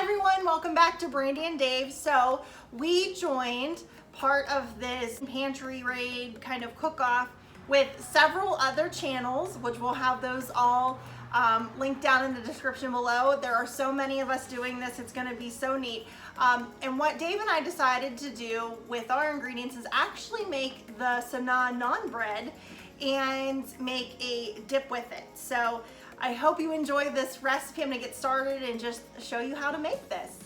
everyone, welcome back to Brandy and Dave. So we joined part of this pantry raid kind of cook-off with several other channels, which we'll have those all linked down in the description below. There are so many of us doing this, it's gonna be so neat. And what Dave and I decided to do with our ingredients is actually make the Sanaa Naan bread and make a dip with it. So I hope you enjoy this recipe. I'm gonna get started and just show you how to make this.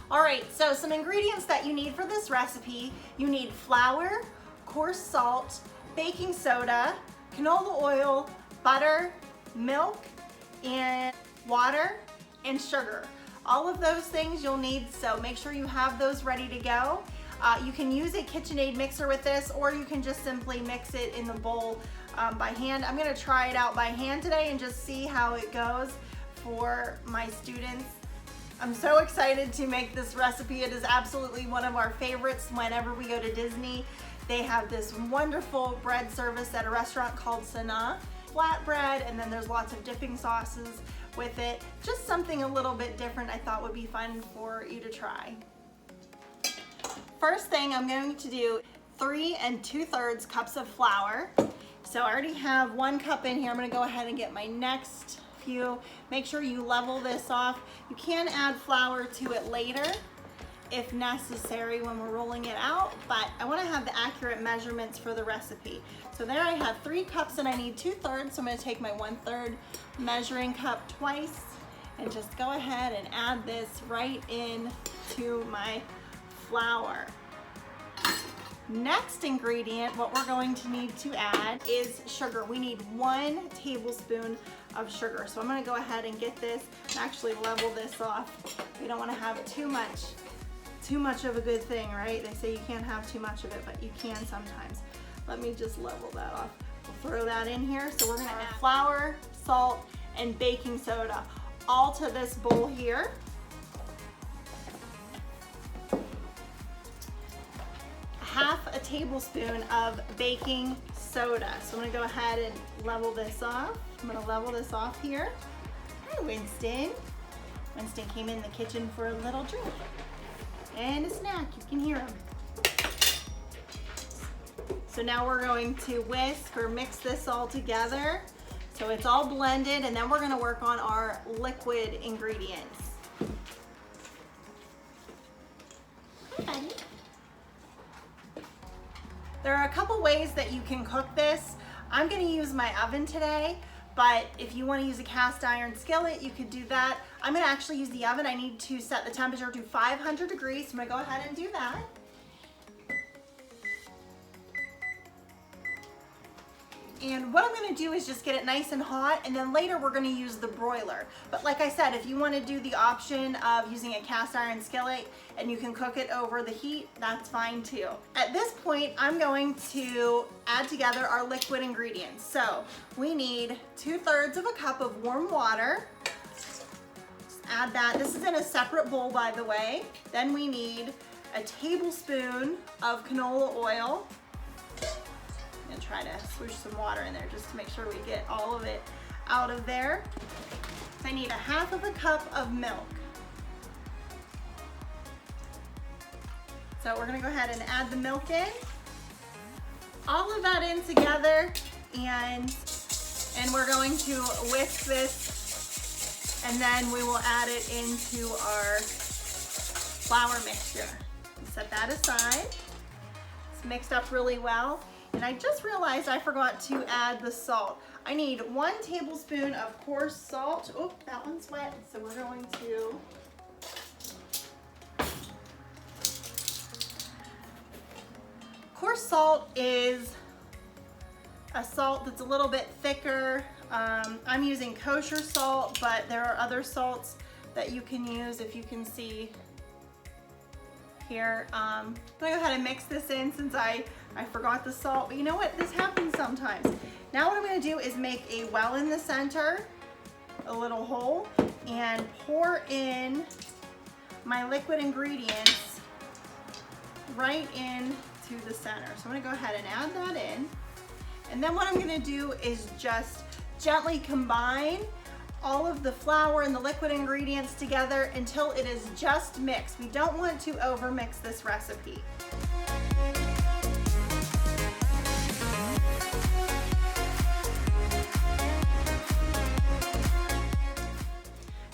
All right, so some ingredients that you need for this recipe. You need flour, coarse salt, baking soda, canola oil, butter, milk, and water, and sugar. All of those things you'll need, so make sure you have those ready to go. You can use a KitchenAid mixer with this, or you can just simply mix it in the bowl by hand. I'm gonna try it out by hand today and just see how it goes for my students. I'm so excited to make this recipe. It is absolutely one of our favorites whenever we go to Disney. They have this wonderful bread service at a restaurant called Sanaa, flatbread, and then there's lots of dipping sauces with it. Just something a little bit different I thought would be fun for you to try. First thing I'm going to do 3 2/3 cups of flour. So I already have 1 cup in here. I'm gonna go ahead and get my next few. Make sure you level this off. You can add flour to it later if necessary when we're rolling it out, but I wanna have the accurate measurements for the recipe. So there I have 3 cups and I need 2/3, so I'm gonna take my 1/3 measuring cup twice and just go ahead and add this right in to my flour. Next ingredient, what we're going to need to add is sugar. We need 1 tablespoon of sugar. So I'm gonna go ahead and get this and actually level this off. We don't wanna have too much of a good thing, right? They say you can't have too much of it, but you can sometimes. Let me just level that off. We'll throw that in here. So we're gonna add flour, salt, and baking soda all to this bowl here. Half a tablespoon of baking soda. So I'm gonna go ahead and level this off. I'm gonna level this off here. Hi, Winston. Winston came in the kitchen for a little drink and a snack. You can hear him. So now we're going to whisk or mix this all together so it's all blended, and then we're gonna work on our liquid ingredients. Hi, buddy. There are a couple ways that you can cook this. I'm gonna use my oven today, but if you wanna use a cast iron skillet, you could do that. I'm gonna actually use the oven. I need to set the temperature to 500 degrees, so I'm gonna go ahead and do that. And what I'm gonna do is just get it nice and hot, and then later we're gonna use the broiler. But like I said, if you wanna do the option of using a cast iron skillet and you can cook it over the heat, that's fine too. At this point, I'm going to add together our liquid ingredients. So we need 2/3 of a cup of warm water. Just add that. This is in a separate bowl, by the way. Then we need a tablespoon of canola oil. And try to swoosh some water in there just to make sure we get all of it out of there. I need 1/2 of a cup of milk. So we're gonna go ahead and add the milk in. All of that in together, and we're going to whisk this, and then we will add it into our flour mixture. Set that aside. It's mixed up really well. And I just realized I forgot to add the salt. I need 1 tablespoon of coarse salt. Oh, that one's wet, so we're going to coarse salt is a salt that's a little bit thicker. I'm using kosher salt, but there are other salts that you can use, if you can see here. I'm gonna go ahead and mix this in since I forgot the salt, but you know what? This happens sometimes. Now what I'm gonna do is make a well in the center, a little hole, and pour in my liquid ingredients right into the center. So I'm gonna go ahead and add that in. And then what I'm gonna do is just gently combine all of the flour and the liquid ingredients together until it is just mixed. We don't want to overmix this recipe.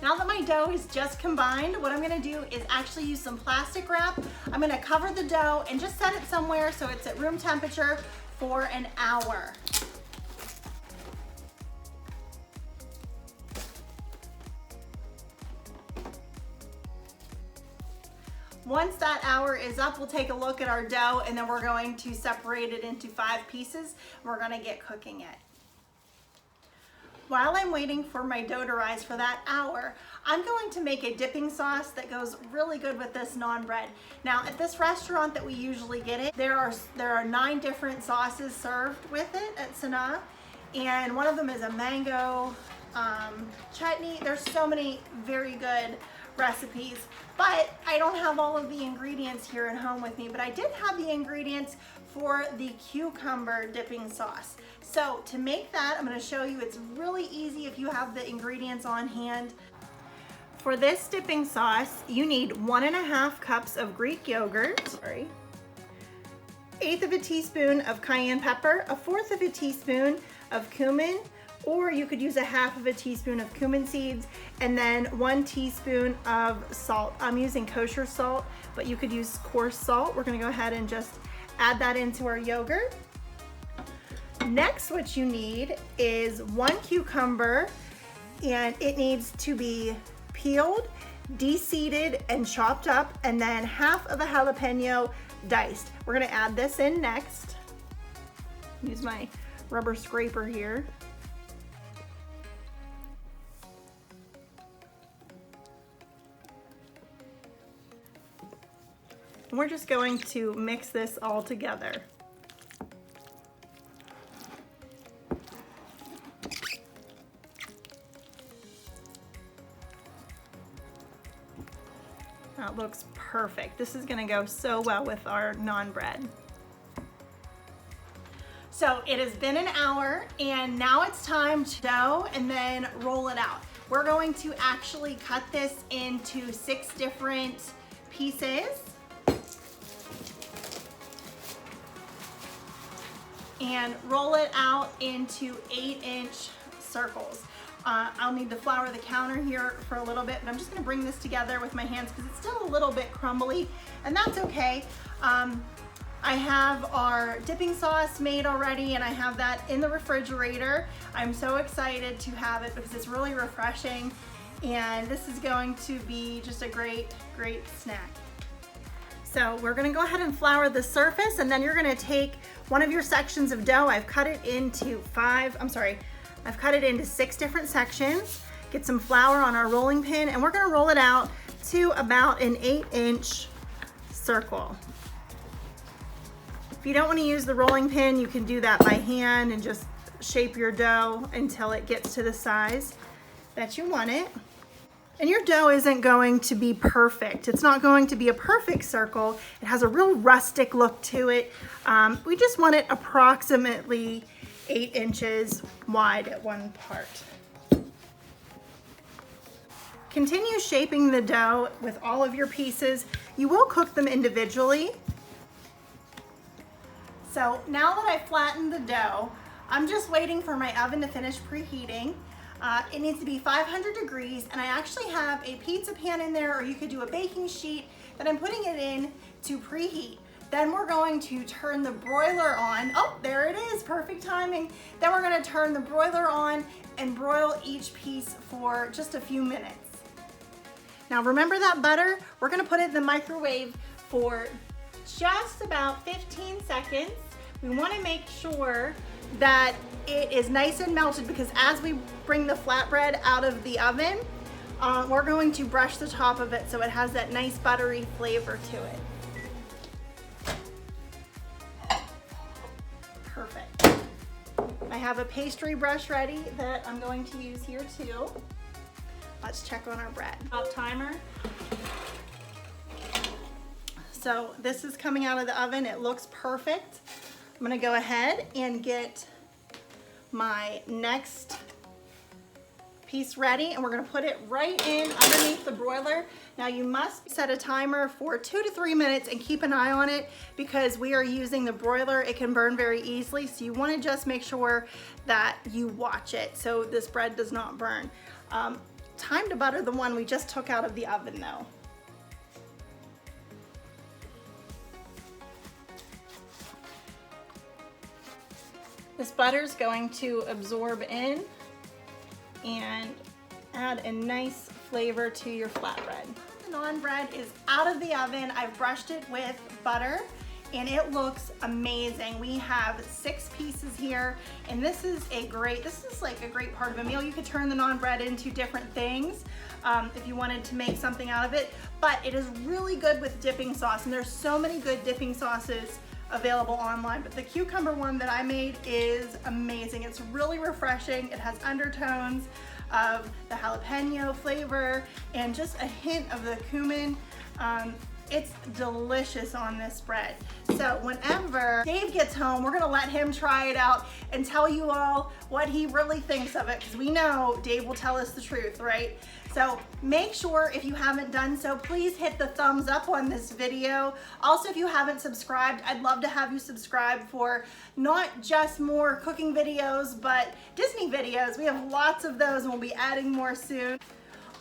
Now that my dough is just combined, what I'm gonna do is actually use some plastic wrap. I'm gonna cover the dough and just set it somewhere so it's at room temperature for an hour. Once that hour is up, we'll take a look at our dough and then we're going to separate it into 5 pieces. We're gonna get cooking it. While I'm waiting for my dough to rise for that hour, I'm going to make a dipping sauce that goes really good with this naan bread. Now, at this restaurant that we usually get it, there are 9 different sauces served with it at Sanaa, and one of them is a mango chutney. There's so many very good recipes, but I don't have all of the ingredients here at home with me, but I did have the ingredients for the cucumber dipping sauce. So to make that, I'm going to show you, it's really easy if you have the ingredients on hand. For this dipping sauce, you need 1.5 cups of Greek yogurt, 1/8 of a teaspoon of cayenne pepper, 1/4 of a teaspoon of cumin, or you could use 1/2 of a teaspoon of cumin seeds, and then 1 teaspoon of salt. I'm using kosher salt, but you could use coarse salt. We're gonna go ahead and just add that into our yogurt. Next, what you need is 1 cucumber, and it needs to be peeled, de-seeded, and chopped up, and then 1/2 of a jalapeno diced. We're gonna add this in next. Use my rubber scraper here. And we're just going to mix this all together. That looks perfect. This is gonna go so well with our naan bread. So it has been an hour, and now it's time to dough and then roll it out. We're going to actually cut this into 6 different pieces. And roll it out into 8-inch circles. I'll need to flour the counter here for a little bit, but I'm just gonna bring this together with my hands because it's still a little bit crumbly, and that's okay. I have our dipping sauce made already, and I have that in the refrigerator. I'm so excited to have it because it's really refreshing, and this is going to be just a great, great snack. So we're gonna go ahead and flour the surface, and then you're gonna take one of your sections of dough. I've cut it into 6 different sections. Get some flour on our rolling pin, and we're gonna roll it out to about an 8-inch circle. If you don't wanna use the rolling pin, you can do that by hand and just shape your dough until it gets to the size that you want it. And your dough isn't going to be perfect. It's not going to be a perfect circle. It has a real rustic look to it. We just want it approximately 8 inches wide at one part. Continue shaping the dough with all of your pieces. You will cook them individually. So now that I've flattened the dough, I'm just waiting for my oven to finish preheating. It needs to be 500 degrees, and I actually have a pizza pan in there, or you could do a baking sheet that I'm putting it in to preheat. Then we're going to turn the broiler on. Oh, there it is, perfect timing. Then we're gonna turn the broiler on and broil each piece for just a few minutes. Now remember that butter? We're gonna put it in the microwave for just about 15 seconds. We wanna make sure that it is nice and melted, because as we bring the flatbread out of the oven, we're going to brush the top of it so it has that nice buttery flavor to it. Perfect. I have a pastry brush ready that I'm going to use here too. Let's check on our bread. Stop timer. So this is coming out of the oven. It looks perfect. I'm gonna go ahead and get my next piece ready, and we're gonna put it right in underneath the broiler. Now you must set a timer for 2 to 3 minutes and keep an eye on it because we are using the broiler. It can burn very easily, so you wanna just make sure that you watch it so this bread does not burn. Time to butter the one we just took out of the oven though. This butter is going to absorb in and add a nice flavor to your flatbread. The naan bread is out of the oven. I've brushed it with butter and it looks amazing. We have 6 pieces here, and this is like a great part of a meal. You could turn the naan bread into different things if you wanted to make something out of it, but it is really good with dipping sauce, and there's so many good dipping sauces available online, but the cucumber one that I made is amazing. It's really refreshing. It has undertones of the jalapeno flavor and just a hint of the cumin. It's delicious on this bread. So whenever Dave gets home, we're gonna let him try it out and tell you all what he really thinks of it, because we know Dave will tell us the truth, right? So make sure, if you haven't done so, please hit the thumbs up on this video. Also, if you haven't subscribed, I'd love to have you subscribe for not just more cooking videos, but Disney videos. We have lots of those and we'll be adding more soon.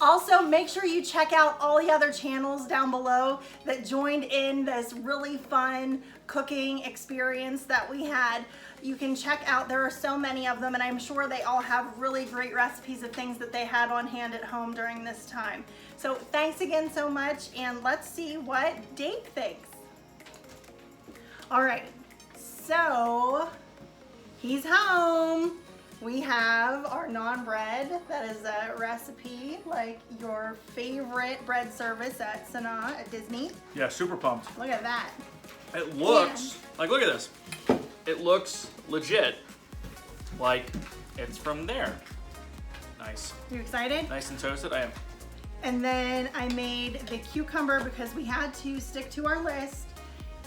Also, make sure you check out all the other channels down below that joined in this really fun cooking experience that we had. You can check out, there are so many of them, and I'm sure they all have really great recipes of things that they had on hand at home during this time. So thanks again so much, and let's see what Dave thinks. All right, so he's home. We have our naan bread. That is a recipe like your favorite bread service at Sanaa at Disney. Yeah, super pumped. Look at that. It looks, like, look at this. It looks legit, like it's from there. Nice. You excited? Nice and toasted, I am. And then I made the cucumber because we had to stick to our list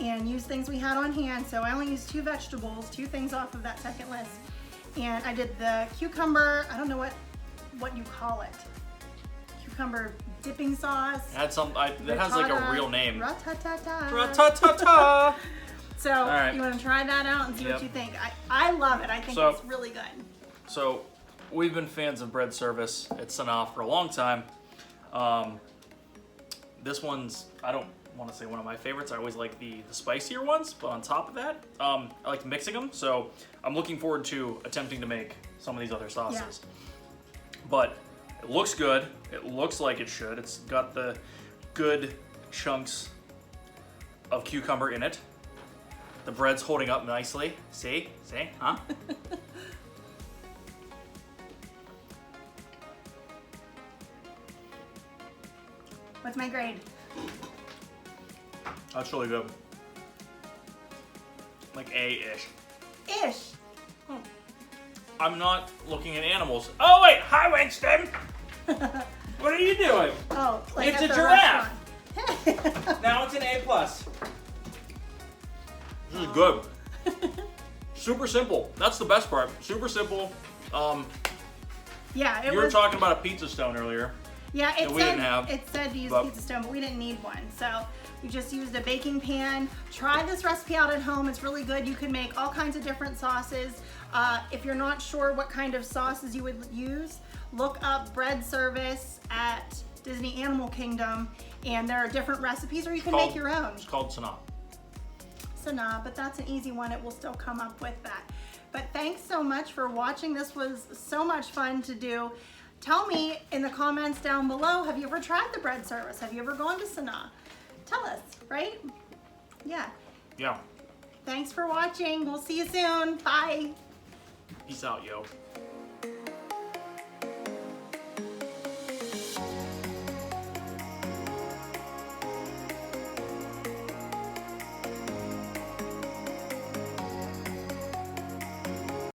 and use things we had on hand. So I only used 2 vegetables, 2 things off of that second list. And I did the cucumber, I don't know what you call it. Cucumber dipping sauce. It had some, it has like a real name. Ratatata. Ratatata. So right. You want to try that out and see what you think. I love it. I think it's really good. So we've been fans of bread service at Sanaa for a long time. This one's, I don't want to say one of my favorites. I always like the spicier ones, but on top of that, I like mixing them. So I'm looking forward to attempting to make some of these other sauces. Yeah. But it looks good. It looks like it should. It's got the good chunks of cucumber in it. The bread's holding up nicely. See? See? Huh? What's my grade? That's really good. Like A-ish. Ish. Oh. I'm not looking at animals. Oh wait, hi Winston! What are you doing? Oh, like it's a giraffe! Now it's an A+. This is good. Super simple. That's the best part. Super simple. Yeah, you were talking about a pizza stone earlier. Yeah, it said to use a pizza stone, but we didn't need one. So we just used a baking pan. Try this recipe out at home. It's really good. You can make all kinds of different sauces. If you're not sure what kind of sauces you would use, look up bread service at Disney Animal Kingdom, and there are different recipes, or you can make your own. It's called Sanaa. Sanaa, but that's an easy one. It will still come up with that. But thanks so much for watching. This was so much fun to do. Tell me in the comments down below, have you ever tried the bread service? Have you ever gone to Sanaa? Tell us, right? Yeah. Yeah. Thanks for watching. We'll see you soon. Bye. Peace out, yo.